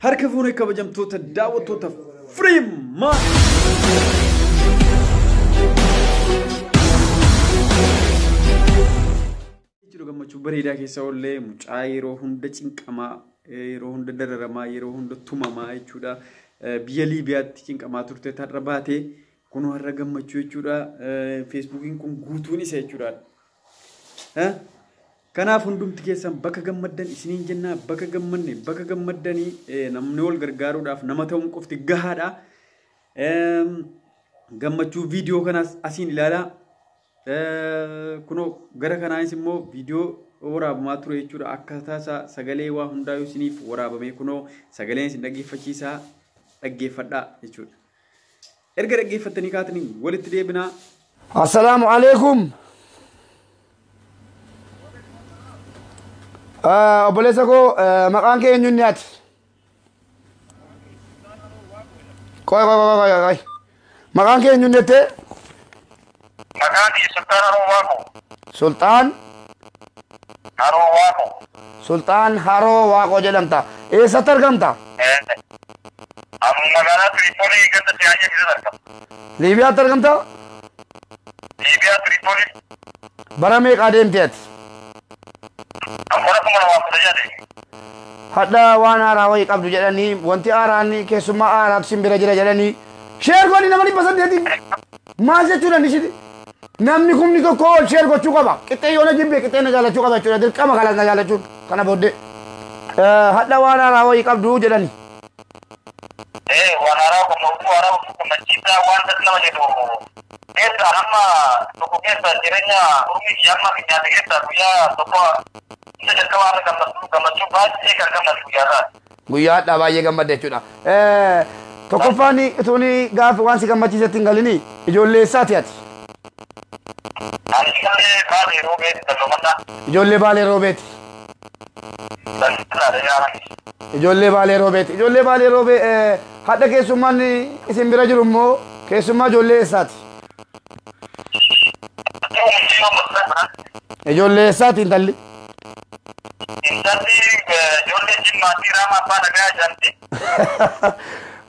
Harka fuunee kabajamtoota daawwattoota Freeman. Jiro gammachuu bareedaa keessa ollee mucaa yeroo hunda cinqamaa, yeroo hunda dararamaa, yeroo hunda tumamaa jechuudha. Biyya Liibiyaatti cinqamaa turte tarra baate kun har'a gammachuu jechuudha. Facebookiin kun guutuun isa jechuudha. Kanaaf hundumti keessan bakka gammaddan isiniin jennaa bakka gammanne bakka gammaddanii namni wal gargaaruudhaaf nama ta'uun qofti gahaadha. Gammachuu viidiyoo kanaas asiin ilaalaa. Kunoo gara kanaanis immoo viidiyoo waraabamaa ture jechuudha. Akkaataa sagalee waa hundaa'uu isiniif waraabame kunoo sagaleen isin dhaggeeffachiisaa dhaggeeffadhaa jechuudha. Erga dhaggeeffattanii kaatanii walitti deebinaa. Assalaamu alaikum. Obboleessa koo maqaan kee eenyuun ati? Koy. Maqaan kee eenyuun jettee? Maqaan kee Sultaan Haroo Waaqoo. Sultaan? Haroo Waaqoo. Sultaan Haroo Waaqoo jedhamta. Eessatti argamta? Magaalaa Tiripoolii ganda siyaayyaa keessa argama. Liibiyaatti argamta? Liibiyaa Tiripoolii. Bara meeqa deemtee ati? Hadda waan haaraa wayii qabdu jedhanii wanti haaraan keessummaa haaraatu simbira jira jedhanii sheer godhi nama 800 maal jechuudhaan ishiti namni kumni tokko ol sheer gochuu qaba qixxee yoona jibbe qixxee na jaalachuu qaba jechuudha dirqama kalas na jaalachuun kana booddee hadda waan haaraa wayii qabdu jedhanii. Waan haaraa kun machiisaa waan nama jedhu keessa amma tokko keessa jireenya urmii fi amma nyaata keessa guyyaa tokko isa jalqabaa gammachuu baay'ee kan gammadu guyyaadhaa. Guyyaadhaa baay'ee gammadde jechuudha. Tokkoffaan ituuni gaafa waan si gammachiisetti hin galinii ijoollee eessaati ati? Ani ijoollee Baalee Roobeeti daldalummaa. Ijoollee Baalee Roobeeti. Ijoollee Baalee Roobeeti. Ijoollee Baalee Roobee hadda keessummaan isin bira jiru immoo keessummaa ijoollee eessaati? Ijoollee eessaati intalli? Intalli ijoollee Jimmaatti Raamaa Abbaa Nagaa jedhamti.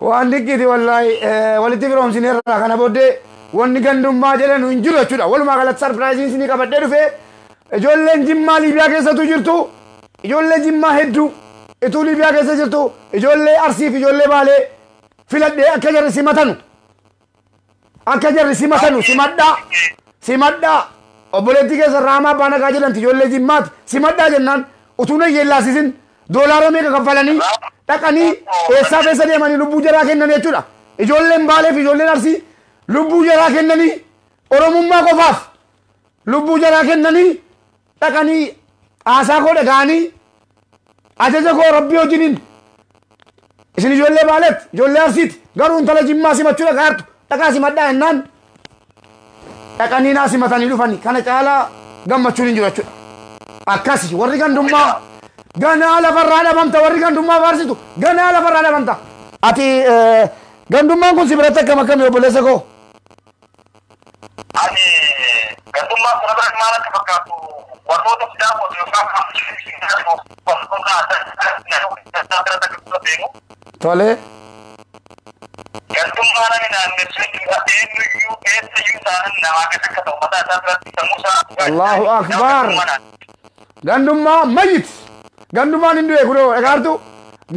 Waan dinqiiti wallaahi walitti firoomsineerraa kana booddee wanni gandummaa jedhanu hin jiru jechuudha. Walumaa galatti sarpiraayiziin isinii qabadhee dhufee ijoolleen Jimmaa Liibiyaa keessatu jirtu ijoollee Jimmaa hedduu ituu Liibiyaa keessa jirtu ijoollee Arsii fi ijoollee Baalee filadhee akka jarri simatanu. Akka jarri simatanu simadhaa obboleettii keessa Raamaa Abbaa Nagaa jedhamti ijoollee Jimmaati simadhaa jennaan utuu na yeellaasisin doolaara meeqa kaffalanii dhaqanii eessaa keessa deemanii lubbuu jaraa kennan jechuudha. Ijoolleen Baalee fi ijoolleen Arsii lubbuu jaraa kennanii Oromummaa qofaaf lubbuu jaraa kennanii dhaqanii haasaa koo dhaga'anii ajaja koo Rabbii wajjiniin isin ijoollee Baaleetti ijoollee Arsiiti garuu intala Jimmaa simachuu dhaqaartu dhaqaa simadhaa jennaan dhaqanii naa simatanii dhufanii kana caalaa gammachuun hin jiru jechuudha. Akkasi warri gandummaa ganaa lafarraa dhabamta warri gandummaa faarsitu ganaa lafarraa dhabamta. Ati gandummaan kun si biratti akkam akkamii obboleessa koo? Ani gandummaa kun bira maal akka fakkaatu warroota fidaa qotu yookaan Tole. Gandummaa namni naannessu eenyuyyuu eessayyuu isaanin namaa akka ta'u mataa isaa biratti sammuusaa. Allahu akbar. Gandummaa mayyit. Gandummaan hin du'e kunoo egaartu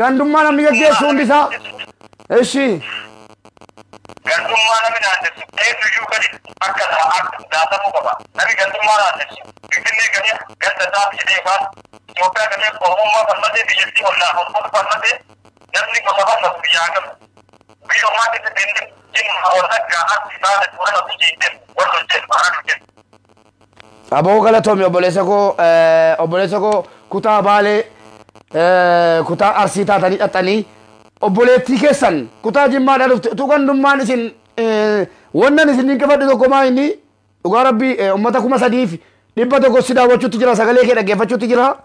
gandummaa namni gaggeessu hundi isaa. Eshi. Gandummaa namni naannessu eenyuyyuu gadi akka daatamuu qaba. Namni gandummaa naannessu Finfinnee gadee ganda isaa jedhee faan Itoophiyaa gadee Oromummaa falmatee biyyattii hollaa Oromoota falmatee namni gosa falmatu biyyaa galu. Biyyummaa keessatti inni jimma walakkaa akka isaanii fuudhan osoo jeeteen warra hojjetu haala hojjetu. Aboo galatoomii obboleessa koo kutaa Baalee kutaa Arsii taatanii dhaxxanii obboleettii keessan kutaa Jimmaadhaa dhufte utuu gandummaan isin wannan isin dinqifadhu tokko maa inni dhugaa Rabbii uummata 3,100 si daawwachuutti jira sagalee kee dhaggeeffachuutti jira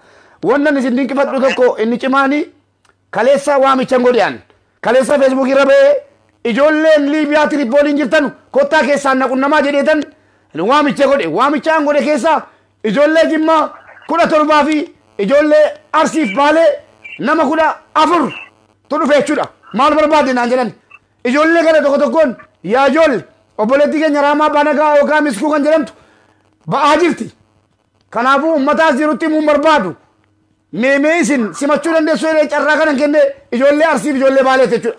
wannan isin dinqifadhu tokko inni cimaanii kaleessa waamichan godhiyaan kaleessa Feesbuukii irra ba'ee ijoolleen Liibiyaa Tiripooliin jirtan kottaa keessaan naqunnamaa jedheetan waamicha godhe waamichaan godhe keessa ijoollee Jimmaa 17 fi ijoollee Arsiif Baalee nama 14 tu dhufe jechuudha maal barbaade naan jedhan ijoollee kana tokko tokkoon yaa ijoollee obboleettii keenya raamaa baanagaa yookaan miskuu kan jedhamtu ba'aa jirti kanaafuu ummataas jirutti himuun barbaadu meemee isin simachuu dandeessu jedhee carraa kanan kenne ijoollee arsiif ijoollee baaleeti jechuudha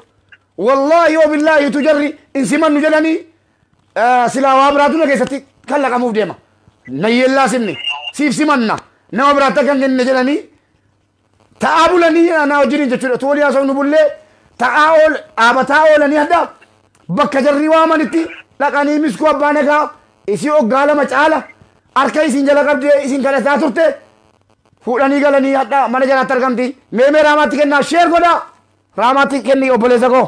wallaahi yoo billaahi tu jarri in simannu jedhanii silaa waa biraatu na keessatti kan laqamuuf deema nayyellaa simne siif simanna nama biraatti kan kenne jedhanii ta'aa bulanii anaa wajjiniin jechuudha tu walii haasofnu bullee ta'aa dhaabataa oolanii adda bakka jarri waamanitti dhaqanii miskuu abbaa nagaa isii hoggaa lama caala harka isin jala qabdee isin kadhataa turte fuudhanii galanii hadha mana jalaatti argamti meemee raamaatti kennaa sheer godhaa raamaatti kenni obboleessa koo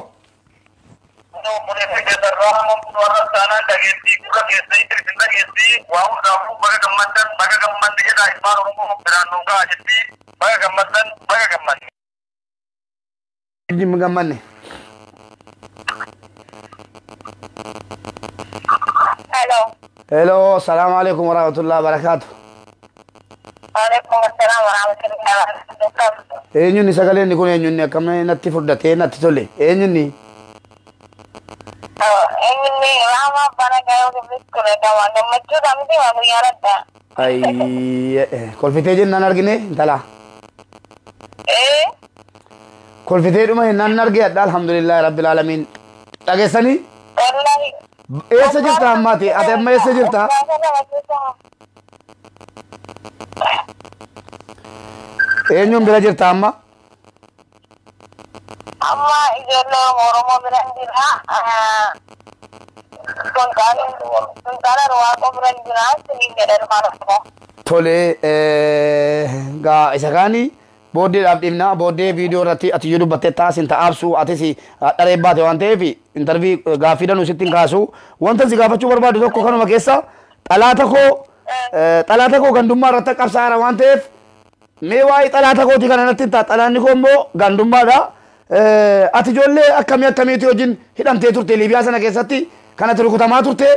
gammanne hello assalamu alaikum warahmatullahi wabarakatuh Waalaikum assalam warahmatullahi wabarakatuh. Eenyuun sagaleen kun eenyuun akkamii natti fudhatee natti tole eenyuun Eenyuun Rama Baga yoo biskule dawaa Gammachuu dhamti waa guyyaa radda. ay kolfitee jennaan argine intala kolfitee dhuma jennaan arge adda alhamdulillah rabbil alamin dhageessanii wallahi eessa jirta ammaati ati amma eessa jirta eenyuun bira jirta amma amma ijoollee Oromoo biraan jira sultaana Ruwaaqoo biraan jira siniin jedhan maal tole gaa isa kaanii booddeedhaaf dhimna booddee viidiyoo irratti ati yoo dubbattee taasin ta'aabsu atis dharee baate waan ta'eef intarvii gaaffiidhaan sittiin kaasu wanta si gaafachuu barbaadu tokko kanuma keessa xalaata koo gandummaa irratti qabsaa'aara waan ta'eef mee waa'ee xalaata kooti kana natti ta'a xalaanni koo immoo gandummaadha ati ijoollee akkamiitti wajjin hidhamtee turte Liibiyaa sana keessatti kanatti rukutamaa turte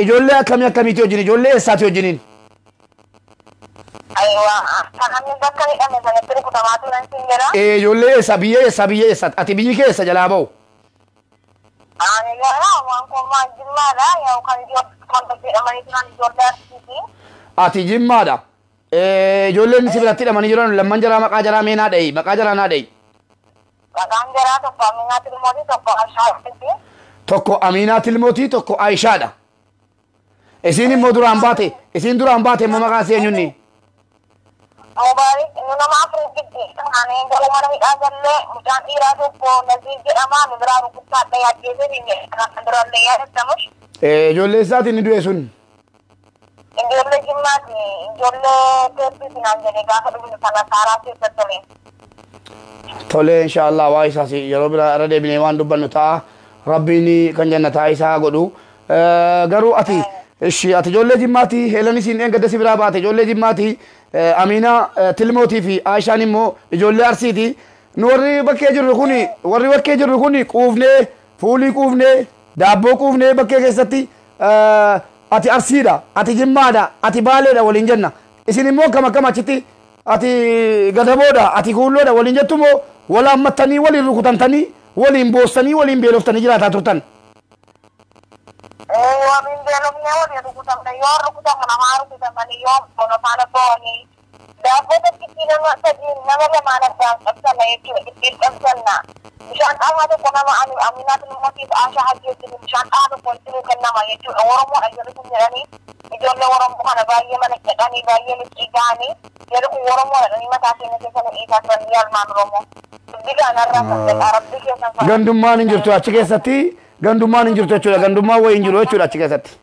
ijoollee akkamiitti wajjin ijoollee eessaati wajjiniin aywa kanamni bakka hidhame sanatti rukutamaa turan siin jedha ijoollee biyya eessa ati biyyi keessa jalaa ba'u ani gara waan komaa jimmaadha yoo kan hidhamanii turan ijoollee arsiiti ati jimmaadha ijoolleen si biratti hidhamanii jiran lamman jaraa maqaa jaraa mee naa dha'i maqaa jaraa naa dha'i maqaan jaraa tokko Aminaa Tilmootii tokko Aishaadha tokko Aminaa Tilmootii tokko Aishaadha isin immoo duraan baate immoo maqaan si eenyunni Mubarik nama Afrikitti ani garuu mana hidhaa gallee mucaan dhiiraa tokko Naziir jedhama nu biraa rukuttaadha yaaddeesee kan durallee yaadattamush ijoollee isaatiin ni du'e sun ijoollee jimmaati ijoollee teessisi naan jedhe gaafa dhufne sana saaraa keessatti tole inshallah waa isaas yeroo bira irra deebinee waan dubbannu ta'a rabbiin kan jannataa isaa godhu garuu ati ijoollee jimmaati heelanis hin eeggadde si biraa baate ijoollee jimmaati Aminaa Tilmootii fi Aishaan immoo ijoollee arsiiti nu warri bakkee jirru kun quufnee fuulii quufnee daabboo quufnee bakkee keessatti ati arsiidha ati jimmaadha ati baaleedha waliin jenna isin immoo akkam achitti ati gadaboodha ati kuulloodha waliin jettu moo wal hammattanii waliin rukutantanii waliin boossanii waliin beeloftanii jiraataa turtan waliin beelofnee waliin rukutamne yoo rukutamu namaa rukutamanii yoo bona faana bo'anii daabboo tokkitti nama sadii nama lamaan addaan qabsanna jechuudha ittiin qabsanna bishaan dhaamaa tokko nama Aminaa Tilmootiif Aishaa hajjeessinu bishaan dhaamaa tokko ittiin kennama jechuudha Oromoodha jedhu kun jedhanii ijoollee Oromoo kana baay'ee mana jedhanii baay'ee liqii ga'anii jedhu kun Oromoodha dhanii mataa keenya keessa nu dhiisaa turan yaalmaan Oromoo dubbigaan har'aa kan jedha rabbii keessan gandummaan hin jirtu achi keessatti gandummaan hin jirtu jechuudha gandummaan wayii hin jiru jechuudha achi keessatti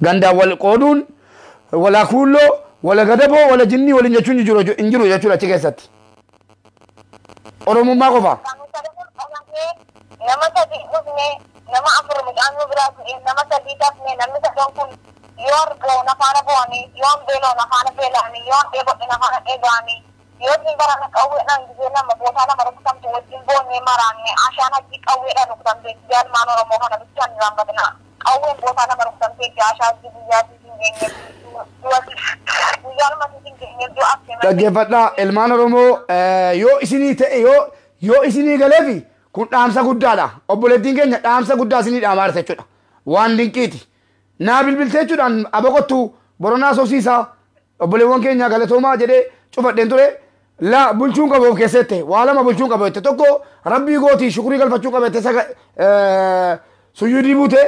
gandaan wal qooduun wala kuulloo wala gadaboo wala jinnii waliin jechuun hin jiru jechuudha achi keessatti oromummaa qofa nama sadii dhufne nama afur midhaan nu biraa fudhee nama sadii tafne namni sadan kun yoo argoo nafaana bo'anii yoo beeloo nafaana beela'anii yoo dheebodhe nafaana dheeba'anii yoo siin barana qawweedhaan gisee nama bootaa nama rukutamtu wajjin boonnee maraanne Aishaan hajji qawweedhaan rukutamte jaalmaan Oromoo kana bichaan irraan badna qawween bootaa nama rukutamte Aishaa hajji biyyaatii hin geenye dhaggeeffadhaa ilmaan Oromoo yoo isinii ta'e yoo isinii galeefi kun dhaamsa guddaadha. Obboleettiin keenya dhaamsa guddaa isinii dhaamaa jirti jechuudha. Waan dinqiiti. Naa bilbiltee jechuudhaan abakottu Boronaa Soosiisaa obboleewwan keenya galatoomaa jedhee cufadheen ture. La bulchuun qabu of keessatti waa lama bulchuun qabu jette tokko rabbii gootii shukurii galfachuu qabette suyyudii buute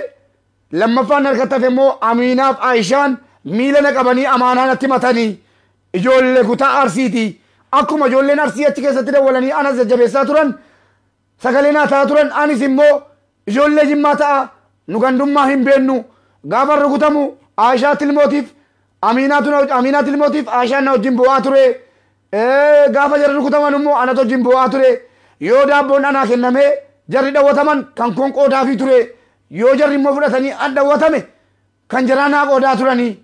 lammaffaan harkatti hafe immoo Amiinaaf Aayishaan miila na qabanii amaanaa natti matanii ijoollee kutaa Arsiiti akkuma ijoolleen Arsii achi keessatti dawwalanii anas jajjabeessaa turan sagalee naa ta'aa turan anis immoo ijoollee Jimmaa ta'a nu gandummaa hin beennu gaafa rukutamu Aayishaa Tilmootiif Amiinaa Tilmootiif Aayishaan na wajjin bu'aa ture. Gaafa jarri rukutaman immoo anatu wajjin bu'aa ture. Yoo daabboon anaa kennamee jarri dhawwataman kan kun qoodaafii ture. Yoo jarri immoo fudhatanii an dhawwatame kan jaraa naa qoodaa turanii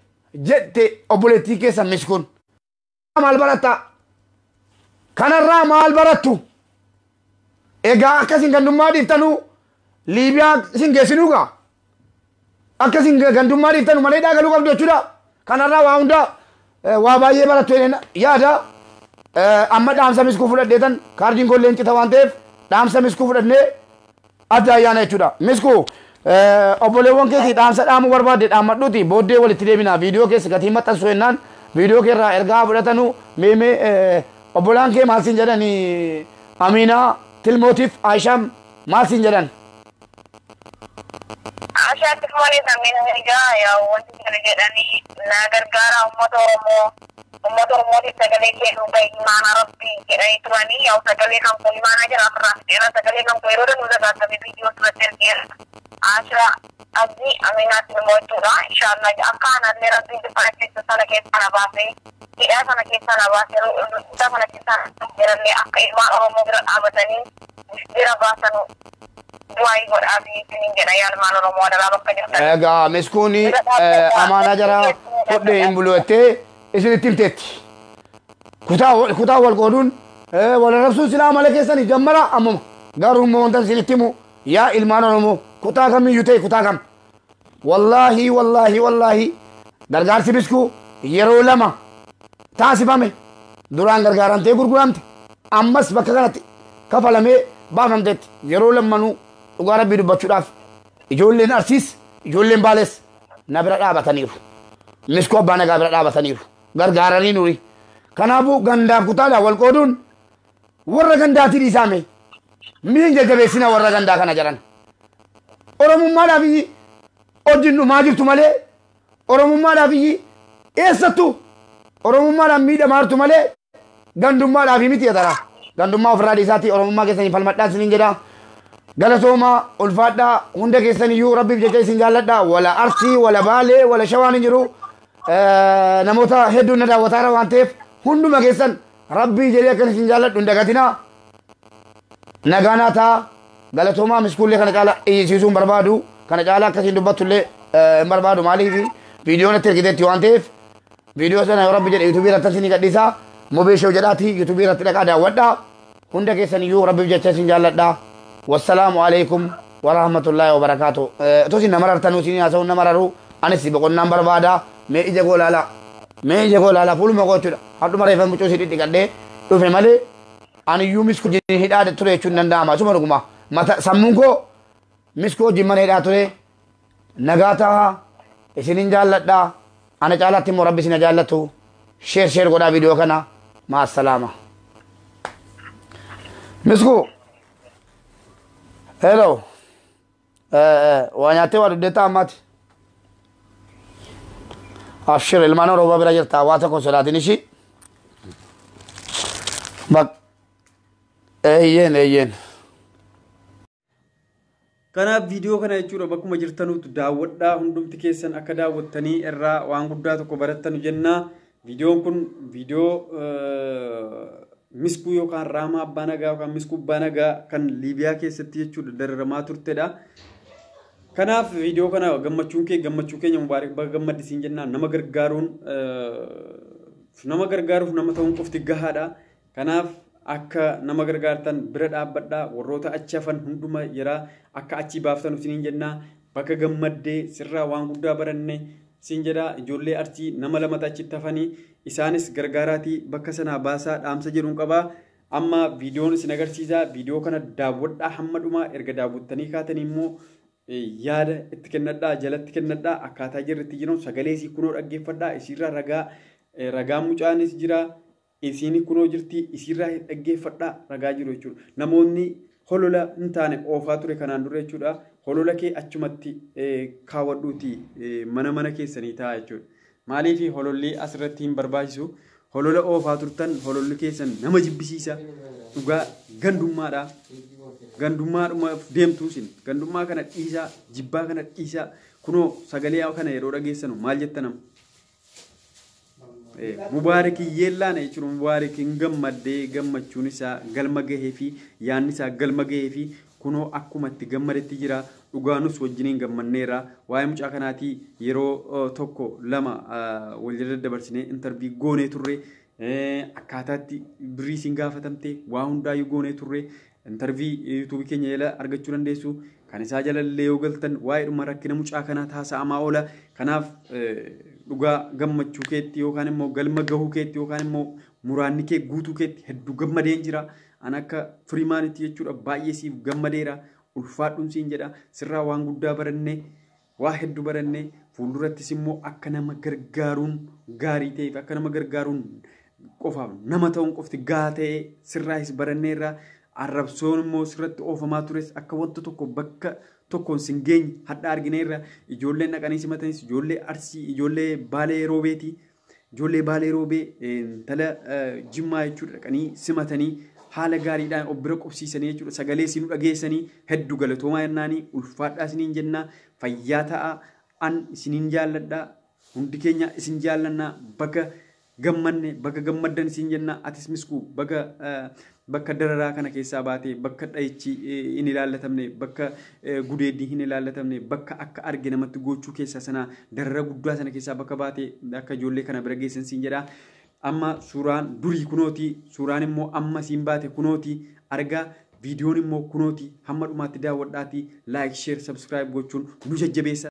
jette obboleettii keessa miskuun. Maal baratta? Kanarraa maal barattu? Egaa akkasin gandummaa dhiiftanuu Liibiyaa isin geessinuugaa? Akkasin gandummaa dhiiftanu malee dhaagaluu qabdu jechuudha. Kanarraa waa hundaa waa baay'ee barattu yaada. Amma dhaamsa miskuu fudhadheetan kaardiin golleen cita waan ta'eef dhaamsa miskuu fudhannee adda ayyaana jechuudha. Miskuu obboleewwan keetii dhaamsa dhaamuu barbaadde dhaammadhuuti booddee walitti deebinaa viidiyoo keessa gatii maxxansu jennaan viidiyoo keerraa ergaa fudhatanu meemee obbolaan kee maal siin jedhani Amiinaa Tilmootiif Aayishaan maal siin jedhan? Aayishaa Tilmootiif Amiinaa egaa yaa wanti kana jedhanii na gargaara ummata Oromootiif sagalee kennuu bahi imaanaa rabbii jedhanii turanii yaa sagalee kan kun imaanaa jira afirraa fidheera sagalee kan kun yeroo danuu dagaagame viidiyoo irratti ergeera. Aayishaa abdii Amiinaa Tilmootiidha inshaallah akka aanallee rabbiin dubbana keessa sana keessaa na baasee hidhaa sana keessaa na baasee kutaa sana keessaa jirallee akka ilmaan Oromoo bira dhaabatanii bira baasanu du'aayi godhaafi isiniin jedha yaa ilmaan Oromoo adaraa bakka jirtan. Egaa miskuuni amaanaa jara hodhee hin bulu'attee isinitti himteetti. Kutaa wal qooduun wal arrabsuun silaa mala keessanii jammara ammuma garuu immoo wanta isinitti himu yaa ilmaan Oromoo kutaa kamiyyuu ta'e kutaa kam. Wallaahi gargaarsi miskuu yeroo lama taasifame duraan gargaaramtee gurguramte ammas bakka kanatti kafalamee baafamteetti yeroo lammanuu dhugaa rabbii dubbachuudhaaf ijoolleen Arsiis ijoolleen Baalees na bira dhaabataniiru. Miskuu abbaa nagaa bira dhaabataniiru. Gargaaranii nuri. Kanaafuu gandaaf kutaadhaan wal qooduun warra gandaatii dhiisame miin jajjabeessina warra gandaa kana jedhan. Oromummaadhaaf hojii dhumaa jirtu malee Oromummaadhaaf eessattu Oromummaadhaan miidhamaa jirtu malee gandummaadhaaf miti jedhara. Gandummaa ofirraa dhiisaatti Oromummaa keessanii falmadhaa isiniin jedha. Galatoomaa ulfaadhaa hunda keessaniyyuu rabbiif jecha isin jaalladhaa wala Arsii wala Baalee wala Shawaan hin jiru. Namoota hedduun na daawwataara waan ta'eef hunduma keessan rabbii jedhee akkan isin jaalladhu hin dagatinaa. Nagaanaa ta'a galatoomaa miskuullee kana caala iyyisiisuun barbaadu kana caala akkasiin dubbattullee hin barbaadu maaliif viidiyoon itti ergiteetti waan ta'eef viidiyoo sana yoo rabbi jedhe yuutuubii irratti isin gadhiisaa mubee shoo jedhaati yuutuubii irratti dhaqaa daawwadhaa hunda keessan iyyuu rabbiif jecha isin jaalladhaa. Wassalaamu alaikum wa rahmatullahi wa barakatuh. Tosi namara artanu sini asau namararu anis bokonnaan barbaada mee ija koo laala fuuluma gochuudha hadhuma reeffa mucoo sidii dhiqadhee dhufe malee ani iyyuu miskuu wajjin hidhaa ture jechuun danda'ama asuma dhuguma mata sammuun koo miskuu wajjin mana hidhaa ture nagaa ta'a isinin jaalladhaa ana caalaatti immoo rabbi isin jaallatu sheer godhaa viidiyoo kana maasalaama. Miskuu hello waa nyaattee waa dhudheettaa ammaati. Abshir ilmaan Oromoo bira jirta waa tokko sodaatin ishii bak eeyyen. Kanaaf viidiyoo kana jechuudha bakkuma jirtanuutu daawwadhaa hundumti keessan akka daawwattanii irraa waan guddaa tokko barattanu jenna. Viidiyoon kun viidiyoo miskuu yookaan raamaa abbaa nagaa yookaan miskuu abbaa nagaa kan Liibiyaa keessatti jechuudha dararamaa turtedha. Kanaaf viidiyoo kana gammachuu keenya Mubarik Baga Gammadde siin jennaan nama gargaaruuf nama ta'uun qofti gahaadha. Kanaaf akka nama gargaartan bira dhaabbadhaa warroota achi hafan hunduma yeraa akka achi baaftan isiniin jennaa Baga Gammadde sirraa waan guddaa baranne siin jedha ijoollee Arsii nama lamata achitti hafanii isaanis gargaaraatii bakka sanaa baasaa dhaamsa jedhuun qabaa. Amma viidiyoon isin agarsiisa. Viidiyoo kana daawwadhaa hamma dhumaa erga daawwattanii kaatanii immoo yaada itti kennadhaa jalatti kennadhaa akkaataa jirritti jiran sagalee isii kunoo dhaggeeffadhaa isiirraa ragaa mucaanis jira isiin kunoo jirti isiirraa dhaggeeffadhaa ragaa jiru jechuudha. Namoonni holola hin taane oofaa ture kanaan dura jechuudha. Holola kee achumatti kaawwadhuuti mana keessanii ta'a jechuudha. Maaliif hololli asirratti hin barbaachisu? Holola oofaa turtan hololli keessan nama jibbisiisa dhugaa gandummaadha. Gandummaadhuma deemtuu isin gandummaa kana dhiisaa jibbaa kana dhiisaa kunoo sagalee kana yeroo dhageessanu maal jettanam? Mubarik yeellaana jechuun Mubarik hin gammaddee gammachuun isaa galma gahee fi yaanni isaa galma gahee fi kunoo akkumatti gammadetti jira. Dhugaanus wajjiniin gammanneera. Waa'ee mucaa kanaatii yeroo tokko lama wal jala dabarsinee interview goonee turre akkaataatti birrii isin gaafatamte waa hundaayyuu goonee turre interview YouTube keenya jala argachuu dandeessu. Kan isaa jalallee yoo galtan waa'ee dhuma rakkina mucaa kanaa taasa'amaa oola. Kanaaf dhugaa gammachuu keetti yookaan immoo galma gahuu keetti yookaan immoo muraanni kee guutuu keetti hedduu gammadeen jira. An akka firimaanitti jechuudha baay'ee siif gammadeera. Ulfaadhuun siin jedha sirraa waan guddaa baranne waa hedduu baranne fuuldurattis immoo akka nama gargaaruun gaarii ta'eef akka nama gargaaruun qofaaf nama ta'uun qofti gaa ta'ee sirraas baranneerra. Arrabsoon immoo sirratti oofamaa tures akka wanta tokko bakka tokkoon sin geenye hadda argineerra. Ijoolleen dhaqanii simatanis ijoollee Arsii ijoollee Baalee Roobeeti ijoollee Baalee Roobee intala Jimmaa jechuudha dhaqanii simatanii haala gaariidhaan obbira qubsiisanii jechuudha. Sagalee isin dhageessanii hedduu galatoomaa jennaanii ulfaadhaa isiniin jenna. Fayyaa ta'a an isiniin jaalladha. Hundi keenya isin jaallanna. Bakka gammanne bakka gammaddan isin jenna. Atis miskuu bakka dararaa kana keessaa baatee bakka dhayichi hin ilaallatamne bakka gudeeddii hin ilaallatamne bakka akka arge namatti gochuu keessaa sana darara guddaa sana keessaa bakka baatee akka ijoollee kana bira geessan siin jedha. Amma suuraan durii kunooti suuraan immoo amma siin baate kunooti argaa viidiyoon immoo kunooti hamma dhumaatti daawwadhaati like share subscribe gochuun nu jajjabeessa.